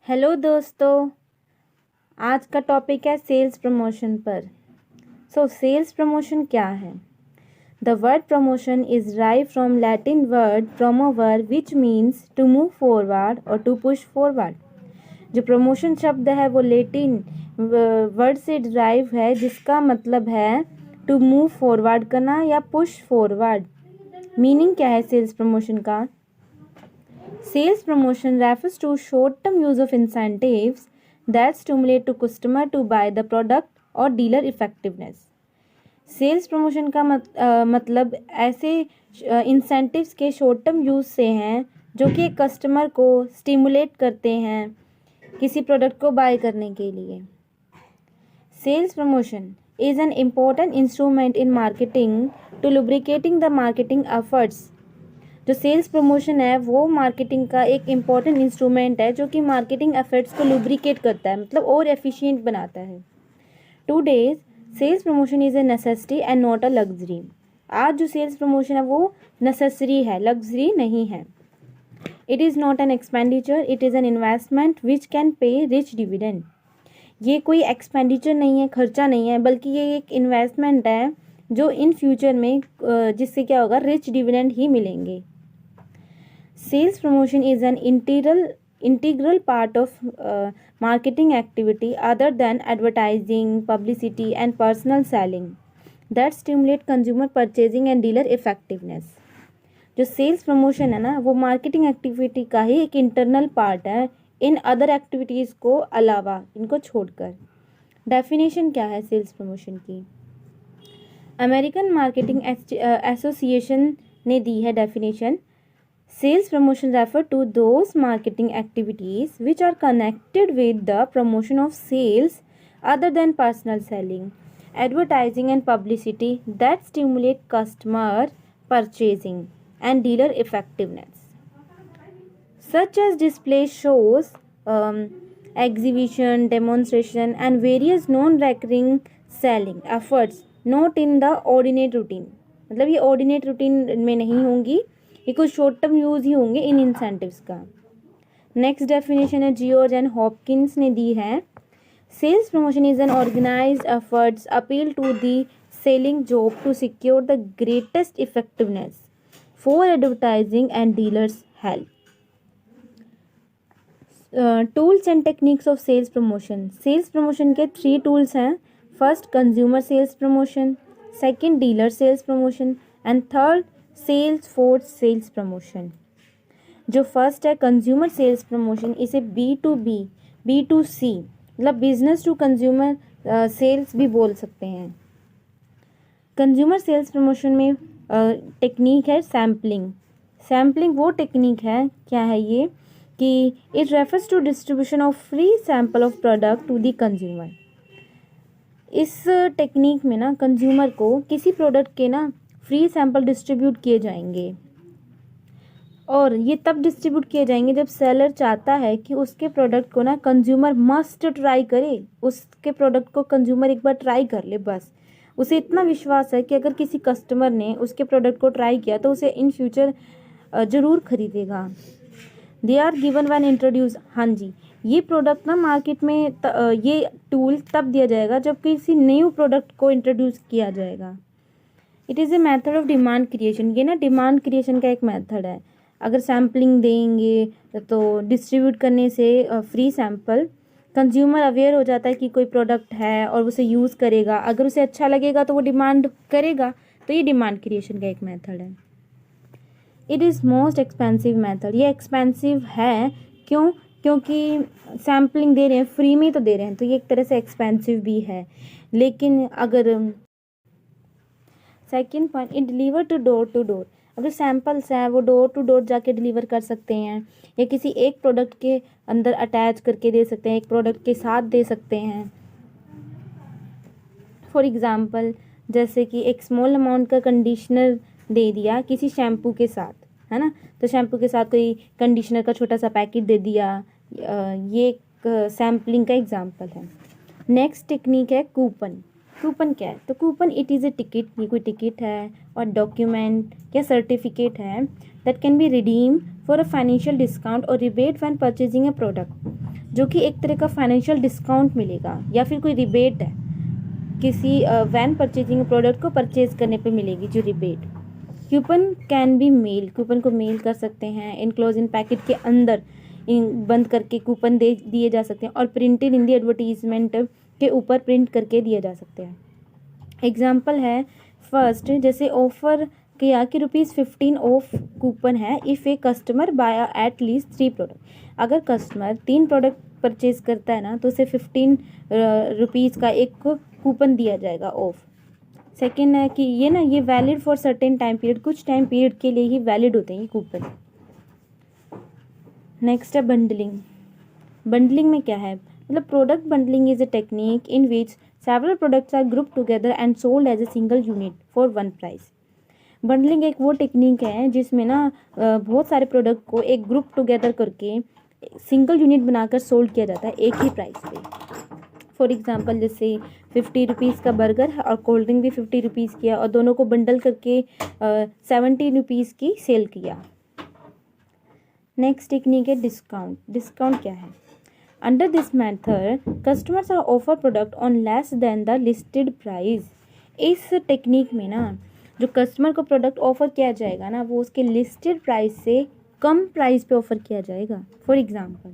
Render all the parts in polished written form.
Hello दोस्तों, आज का टॉपिक है सेल्स प्रमोशन पर। सेल्स प्रमोशन क्या है? द वर्ड प्रमोशन इज राइव from Latin word promovere which means to move forward और टू पुश फॉरवर्ड। जो प्रमोशन शब्द है वो लेटिन वर्ड से ड्राइव है, जिसका मतलब है टू मूव फॉरवर्ड करना या पुश फॉरवर्ड। मीनिंग क्या है सेल्स प्रमोशन का? Sales promotion refers to short-term use of incentives that stimulate to customer to buy the product or dealer effectiveness. Sales promotion का मतलब ऐसे इंसेंटिव्स के शॉर्ट टर्म यूज़ से हैं जो कि कस्टमर को स्टिमुलेट करते हैं किसी प्रोडक्ट को बाय करने के लिए। Sales promotion is an important instrument in marketing to lubricating the marketing efforts. जो सेल्स प्रमोशन है वो मार्केटिंग का एक इम्पॉर्टेंट इंस्ट्रूमेंट है जो कि मार्केटिंग एफर्ट्स को लुब्रिकेट करता है, मतलब और एफिशिएंट बनाता है। Today's sales promotion is a necessity and not a luxury. आज जो सेल्स प्रमोशन है वो नेसेसरी है, लग्जरी नहीं है। It is not an expenditure, it is an investment which can pay rich dividend. ये कोई एक्सपेंडिचर नहीं है, खर्चा नहीं है, बल्कि ये एक इन्वेस्टमेंट है जो इन फ्यूचर में जिससे क्या होगा, रिच डिविडेंड ही मिलेंगे। Sales promotion is an integral part of marketing activity other than advertising, publicity, and personal selling that stimulate consumer purchasing and dealer effectiveness. जो सेल्स प्रमोशन है ना, वो मार्केटिंग एक्टिविटी का ही एक इंटरनल पार्ट है, in other activities को अलावा, इनको छोड़कर। डेफिनेशन क्या है सेल्स प्रमोशन की? अमेरिकन मार्केटिंग एसोसिएशन ने दी है definition. Sales promotion refer to those marketing activities which are connected with the promotion of sales other than personal selling, advertising and publicity that stimulate customer purchasing and dealer effectiveness, such as display shows, exhibition, demonstration and various non-recurring selling efforts not in the ordinate routine। मतलब ये ordinate routine में नहीं होंगी, ये कुछ short term use ही होंगे इन इंसेंटिव्स का। नेक्स्ट डेफिनेशन है जियोर्ज एंड हॉपकिंस ने दी है। Sales promotion is an organized efforts appeal to the selling job to secure the greatest effectiveness for advertising and dealers help. Tools and techniques of sales promotion. Sales promotion के 3 tools हैं। First consumer sales promotion, second dealer sales promotion and third sales force sales promotion. जो first है consumer sales promotion, इसे B2C मतलब business to consumer sales भी बोल सकते हैं। कंज्यूमर सेल्स प्रमोशन में टेक्निक है सैम्पलिंग। सैम्पलिंग वो टेक्निक है, क्या है ये, कि it refers to distribution of free sample of product to the consumer. इस टेक्निक में ना कंज्यूमर को किसी प्रोडक्ट के ना फ्री सैंपल डिस्ट्रीब्यूट किए जाएंगे, और ये तब डिस्ट्रीब्यूट किए जाएंगे जब सेलर चाहता है कि उसके प्रोडक्ट को ना कंज्यूमर मस्ट ट्राई करे। उसके प्रोडक्ट को कंज्यूमर एक बार ट्राई कर ले, बस उसे इतना विश्वास है कि अगर किसी कस्टमर ने उसके प्रोडक्ट को ट्राई किया तो उसे इन फ्यूचर ज़रूर खरीदेगा। They are given when introduce. हाँ जी, ये प्रोडक्ट ना मार्केट में ये टूल तब दिया जाएगा जब किसी न्यू प्रोडक्ट को इंट्रोड्यूस किया जाएगा। It is a method of demand creation. ये ना डिमांड क्रिएशन का एक मेथड है। अगर सैम्पलिंग देंगे तो डिस्ट्रीब्यूट करने से फ्री सैम्पल कंज्यूमर अवेयर हो जाता है कि कोई प्रोडक्ट है और उसे यूज़ करेगा। अगर उसे अच्छा लगेगा तो वो डिमांड करेगा, तो ये डिमांड क्रिएशन का एक मेथड है। It is most expensive method. ये एक्सपेंसिव है क्यों? क्योंकि सैम्पलिंग दे रहे हैं, फ्री में तो दे रहे हैं, तो ये एक तरह से एक्सपेंसिव भी है। लेकिन अगर second point, it deliver to door. अगर सैम्पल्स हैं वो डोर टू डोर जाके डिलीवर कर सकते हैं, या किसी एक प्रोडक्ट के अंदर अटैच करके दे सकते हैं, एक प्रोडक्ट के साथ दे सकते हैं। फॉर एग्ज़ाम्पल, जैसे कि एक स्मॉल अमाउंट का कंडीशनर दे दिया किसी शैम्पू के साथ, है ना, तो शैम्पू के साथ कोई कंडीशनर का छोटा सा पैकेट दे दिया। ये एक सैम्पलिंग का एग्जाम्पल है। नेक्स्ट टेक्निक है कूपन। कूपन क्या है? तो coupon it is a ticket, ये कोई टिकट है और डॉक्यूमेंट या सर्टिफिकेट है that can be redeem for a financial discount और rebate when purchasing a product. जो कि एक तरह का फाइनेंशियल डिस्काउंट मिलेगा, या फिर कोई रिबेट है किसी वैन परचेजिंग प्रोडक्ट को परचेज करने पे मिलेगी जो rebate. Coupon can be mail, coupon को मेल कर सकते हैं, इनक्लोज इन पैकेट के अंदर बंद करके कूपन दे दिए जा सकते हैं, और प्रिंटेड इन दी एडवर्टीजमेंट के ऊपर प्रिंट करके दिए जा सकते हैं। एग्जाम्पल है फर्स्ट, जैसे ऑफर किया कि ₹15 ऑफ कूपन है if a customer by at least 3 product. अगर कस्टमर 3 प्रोडक्ट परचेज करता है ना तो उसे 15 रुपीज़ का एक कूपन दिया जाएगा ऑफ। सेकेंड है कि ये valid for certain time period, कुछ टाइम पीरियड के लिए ही वैलिड होते हैं ये कूपन। नेक्स्ट है बंडलिंग। बंडलिंग में क्या है, मतलब product bundling is a technique in which several products are group together and sold as a single unit for one price. Bundling एक वो टेक्निक है जिसमें ना बहुत सारे प्रोडक्ट को एक ग्रुप टुगेदर करके सिंगल यूनिट बनाकर सोल्ड किया जाता है एक ही प्राइस पे। फॉर एग्जांपल जैसे 50 रुपीज़ का बर्गर है और कोल्ड ड्रिंक भी 50 रुपीज़ किया और दोनों को बंडल करके 70 रुपीज़ की सेल किया। नेक्स्ट टेक्निक है डिस्काउंट। डिस्काउंट क्या है, under this method customers are offer product on less than the listed price. इस टेक्निक में ना जो कस्टमर को प्रोडक्ट ऑफर किया जाएगा ना वो उसके लिस्टेड प्राइस से कम प्राइस पे ऑफर किया जाएगा। For example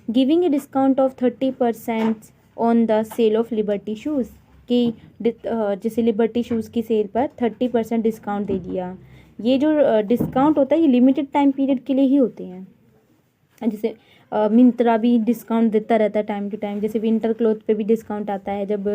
giving a discount of 30% on the sale of Liberty shoes, कि जैसे लिबर्टी शूज़ की सेल पर 30% डिस्काउंट दे दिया। ये जो डिस्काउंट होता है ये लिमिटेड टाइम पीरियड के लिए ही होते हैं। जैसे मिंत्रा भी डिस्काउंट देता रहता है टाइम टू टाइम, जैसे विंटर क्लोथ पे भी डिस्काउंट आता है। जब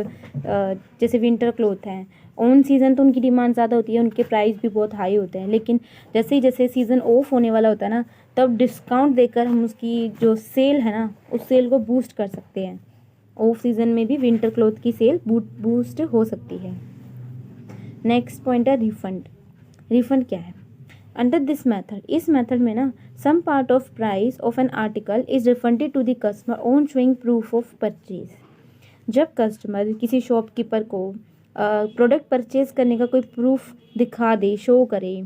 जैसे विंटर क्लोथ है ऑन सीज़न तो उनकी डिमांड ज़्यादा होती है, उनके प्राइस भी बहुत हाई होते हैं, लेकिन जैसे ही जैसे सीज़न ऑफ होने वाला होता है ना तब डिस्काउंट देकर हम उसकी जो सेल है ना उस सेल को बूस्ट कर सकते हैं। ऑफ सीज़न में भी विंटर क्लोथ की सेल बूस्ट हो सकती है। नेक्स्ट पॉइंट है रिफंड। रिफंड क्या है, अंडर दिस मेथड, इस मेथड में ना some part of price of an article is refunded to the customer on showing proof of purchase. जब कस्टमर किसी शॉपकीपर को प्रोडक्ट परचेज करने का कोई प्रूफ दिखा दे, शो करे,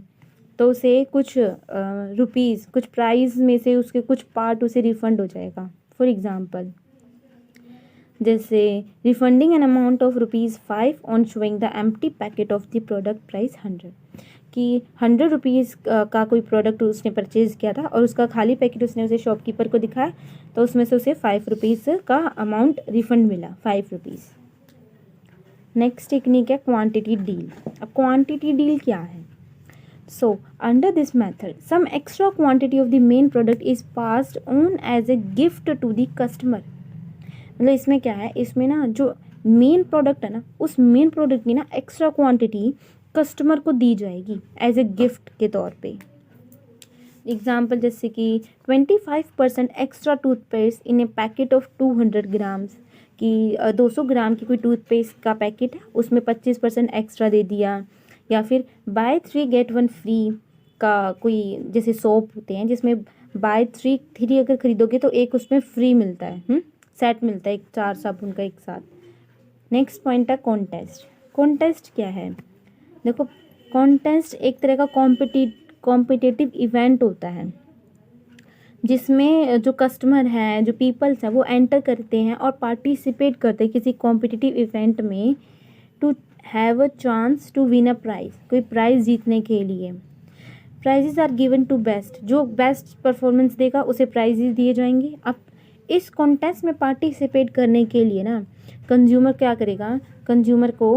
तो उसे कुछ रुपीज़, कुछ प्राइस में से उसके कुछ पार्ट उसे रिफंड हो जाएगा। फॉर एग्जांपल जैसे refunding an amount of ₹5 on showing the empty packet of the product price 100, कि 100 रुपीज़ का कोई प्रोडक्ट उसने परचेज़ किया था और उसका खाली पैकेट उसने उसे शॉपकीपर को दिखाया तो उसमें से उसे 5 रुपीज़ का अमाउंट रिफंड मिला, 5 रुपीज़। नेक्स्ट टेक्निक है क्वांटिटी डील। अब क्वांटिटी डील क्या है, so under this method some extra quantity of the main product is passed on as a gift to the customer. मतलब इसमें क्या है, इसमें ना जो मेन प्रोडक्ट है ना उस मेन प्रोडक्ट की ना एक्स्ट्रा क्वांटिटी कस्टमर को दी जाएगी एज ए गिफ्ट के तौर पे। एग्जाम्पल जैसे कि 25% extra toothpaste in A packet of 200 grams, कि 200 ग्राम की कोई टूथपेस्ट का पैकेट है उसमें 25% एक्स्ट्रा दे दिया। या फिर बाय 3 गेट 1 फ्री का कोई जैसे सोप होते हैं जिसमें बाय 3 अगर खरीदोगे तो एक उसमें फ्री मिलता है, सेट मिलता है, एक 4 साबुन का एक साथ। नेक्स्ट पॉइंट है कॉन्टेस्ट। कॉन्टेस्ट क्या है, देखो कॉन्टेस्ट एक तरह का कॉम्पिटिटिव इवेंट होता है जिसमें जो कस्टमर हैं, जो पीपल्स हैं वो एंटर करते हैं और पार्टिसिपेट करते हैं किसी कॉम्पिटिटिव इवेंट में to have a chance to win a prize, कोई प्राइज़ जीतने के लिए। Prizes are given to best, जो बेस्ट परफॉर्मेंस देगा उसे प्राइजेस दिए जाएंगे। अब इस कॉन्टेस्ट में पार्टिसिपेट करने के लिए ना कंज्यूमर क्या करेगा, कंज्यूमर को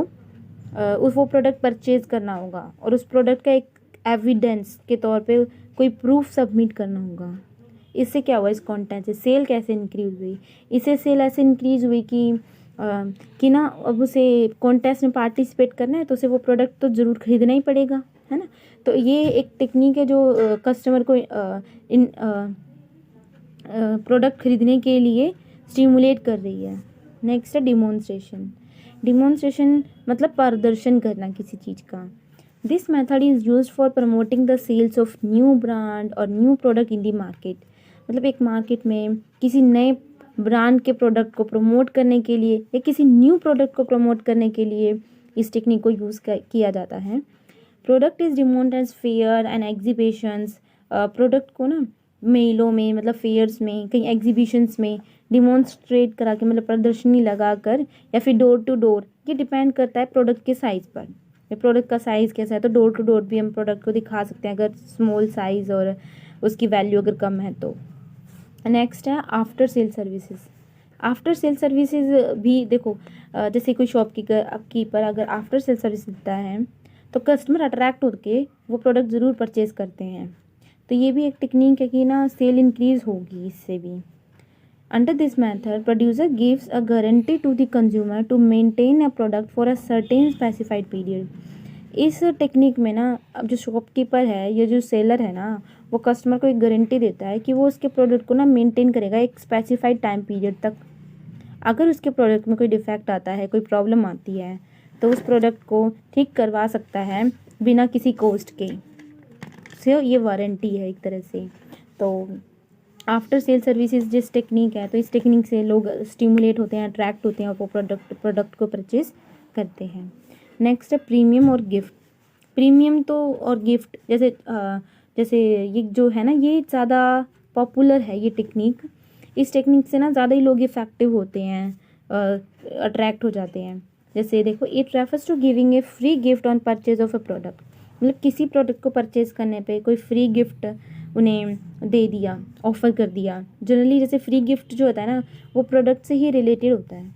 वो प्रोडक्ट परचेज करना होगा और उस प्रोडक्ट का एक एविडेंस के तौर पे कोई प्रूफ सबमिट करना होगा। इससे क्या हुआ, इस कॉन्टेस्ट से सेल कैसे इंक्रीज हुई, इससे सेल ऐसे इंक्रीज हुई कि ना अब उसे कॉन्टेस्ट में पार्टिसिपेट करना है तो उसे वो प्रोडक्ट तो ज़रूर खरीदना ही पड़ेगा, है ना। तो ये एक टेक्निक है जो कस्टमर को इन प्रोडक्ट खरीदने के लिए स्टिमुलेट कर रही है। नेक्स्ट है डिमॉन्स्ट्रेशन। डिमॉन्स्ट्रेशन मतलब प्रदर्शन करना किसी चीज़ का। This method is used for promoting the sales of new brand और new product in the market. मतलब एक मार्केट में किसी नए ब्रांड के प्रोडक्ट को प्रमोट करने के लिए या किसी न्यू प्रोडक्ट को प्रमोट करने के लिए इस टेक्निक को यूज़ किया जाता है। Product is demoed as fair and exhibitions. Product को ना मेलों में, मतलब फेयर्स में, कहीं एग्जीबिशंस में डिमॉन्स्ट्रेट करा के, मतलब प्रदर्शनी लगा कर, या फिर डोर टू डोर। ये डिपेंड करता है प्रोडक्ट के साइज़ पर। ये प्रोडक्ट का साइज़ कैसा है तो डोर टू डोर भी हम प्रोडक्ट को दिखा सकते हैं, अगर स्मॉल साइज़ और उसकी वैल्यू अगर कम है तो। नेक्स्ट है after sale services. After sale services भी देखो, जैसे कोई शॉप कीपर अगर आफ्टर सेल सर्विस देता है तो कस्टमर अट्रैक्ट होकर वो प्रोडक्ट ज़रूर परचेज करते हैं। तो ये भी एक टेक्निक है कि ना सेल इंक्रीज़ होगी इससे भी। Under this method producer gives a guarantee to the consumer to maintain a product for a certain specified period. इस टेक्निक में ना अब जो शॉपकीपर है या जो सेलर है ना, वो कस्टमर को एक गारंटी देता है कि वो उसके प्रोडक्ट को ना मेंटेन करेगा एक स्पेसिफाइड टाइम पीरियड तक। अगर उसके प्रोडक्ट में कोई डिफेक्ट आता है, कोई प्रॉब्लम आती है, तो उस प्रोडक्ट को ठीक करवा सकता है बिना किसी कॉस्ट के। से ये वारंटी है एक तरह से। तो आफ्टर सेल सर्विसेज जिस टेक्निक है, तो इस टेक्निक से लोग स्टिमुलेट होते हैं, अट्रैक्ट होते हैं और वो प्रोडक्ट को परचेज करते हैं। नेक्स्ट है प्रीमियम और गिफ्ट। प्रीमियम तो और गिफ्ट जैसे ये जो है ना, ये ज़्यादा पॉपुलर है ये टेक्निक। इस टेक्निक से ना ज़्यादा ही लोग इफ़ेक्टिव होते हैं, अट्रैक्ट हो जाते हैं। जैसे देखो, it refers to giving a free gift on purchase of a product. मतलब किसी प्रोडक्ट को परचेज करने पे कोई फ्री गिफ्ट उन्हें दे दिया, ऑफ़र कर दिया। जनरली जैसे फ्री गिफ्ट जो होता है ना, वो प्रोडक्ट से ही रिलेटेड होता है।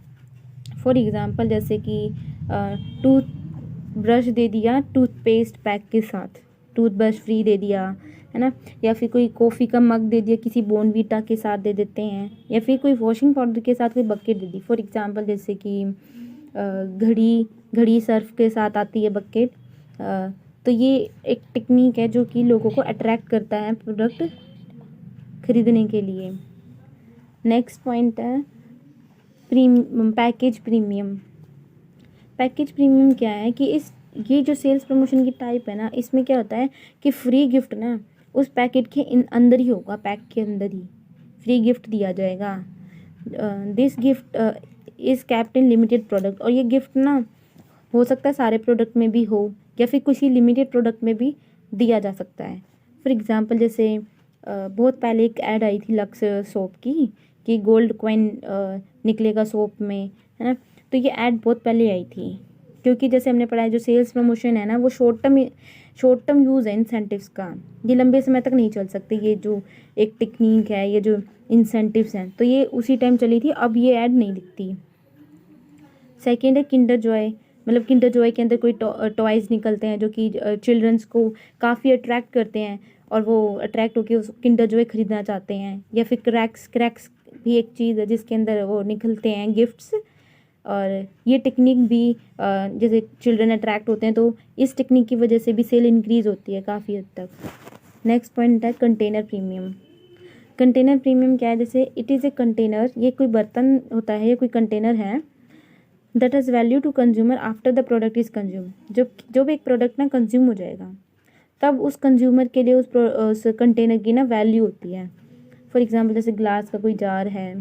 फॉर एग्ज़ाम्पल जैसे कि टूथ ब्रश दे दिया टूथपेस्ट पैक के साथ, टूथब्रश फ्री दे दिया, है ना। या फिर कोई कॉफ़ी का मग दे दिया किसी बॉर्नवीटा के साथ दे देते हैं, या फिर कोई वॉशिंग पाउडर के साथ कोई bucket they the. For example जैसे कि घड़ी सर्फ के साथ आती है बकेट। तो ये एक टेक्निक है जो कि लोगों को अट्रैक्ट करता है प्रोडक्ट खरीदने के लिए। नेक्स्ट पॉइंट है पैकेज प्रीमियम। पैकेज प्रीमियम क्या है कि ये जो सेल्स प्रमोशन की टाइप है ना, इसमें क्या होता है कि फ्री गिफ्ट ना उस पैकेट के अंदर ही होगा, पैक के अंदर ही फ्री गिफ्ट दिया जाएगा। This gift is kept in limited product. और ये गिफ्ट ना हो सकता है सारे प्रोडक्ट में भी हो, या फिर किसी लिमिटेड प्रोडक्ट में भी दिया जा सकता है। फॉर एग्ज़ाम्पल जैसे बहुत पहले एक ऐड आई थी लक्स सोप की कि गोल्ड कॉइन निकलेगा सोप में, है ना। तो ये ऐड बहुत पहले आई थी, क्योंकि जैसे हमने पढ़ा है जो सेल्स प्रमोशन है ना, वो शॉर्ट टर्म यूज़ है इंसेंटिव्स का। ये लंबे समय तक नहीं चल सकते। ये जो एक टेक्निक है, ये जो इंसेंटिव्स हैं, तो ये उसी टाइम चली थी, अब ये ऐड नहीं दिखती। सेकेंड है किंडर जॉय। मतलब किंडर जॉय के अंदर कोई टॉयज़ निकलते हैं जो कि चिल्ड्रंस को काफ़ी अट्रैक्ट करते हैं, और वो अट्रैक्ट होकर उस किंडर जॉय ख़रीदना चाहते हैं। या फिर क्रैक्स भी एक चीज़ है जिसके अंदर वो निकलते हैं गिफ्ट्स। और ये टेक्निक भी जैसे चिल्ड्रन अट्रैक्ट होते हैं, तो इस टेक्निक की वजह से भी सेल इंक्रीज़ होती है काफ़ी हद तक। नेक्स्ट पॉइंट है कंटेनर प्रीमियम। कंटेनर प्रीमियम क्या है, जैसे इट इज़ ए कंटेनर, ये कोई बर्तन होता है या कोई कंटेनर है, that is value to consumer after the product is consume. जब एक प्रोडक्ट ना कंज्यूम हो जाएगा, तब उस कंज्यूमर के लिए उस कंटेनर की ना वैल्यू होती है। फॉर एग्ज़ाम्पल जैसे ग्लास का कोई जार है,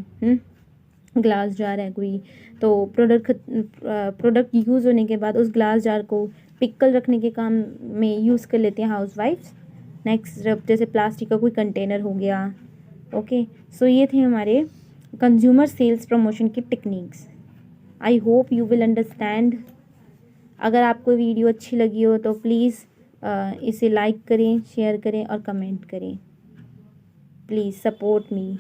ग्लास जार है कोई, तो प्रोडक्ट यूज़ होने के बाद उस ग्लास जार को पिकल रखने के काम में यूज़ कर लेते हैं हाउसवाइफ्स। नेक्स्ट जैसे प्लास्टिक का कोई कंटेनर हो गया। ओके, सो ये थे हमारे कंज्यूमर सेल्स प्रमोशन की techniques. I hope you will understand. अगर आपको वीडियो अच्छी लगी हो तो प्लीज़ इसे लाइक करें, शेयर करें और कमेंट करें। Please support me.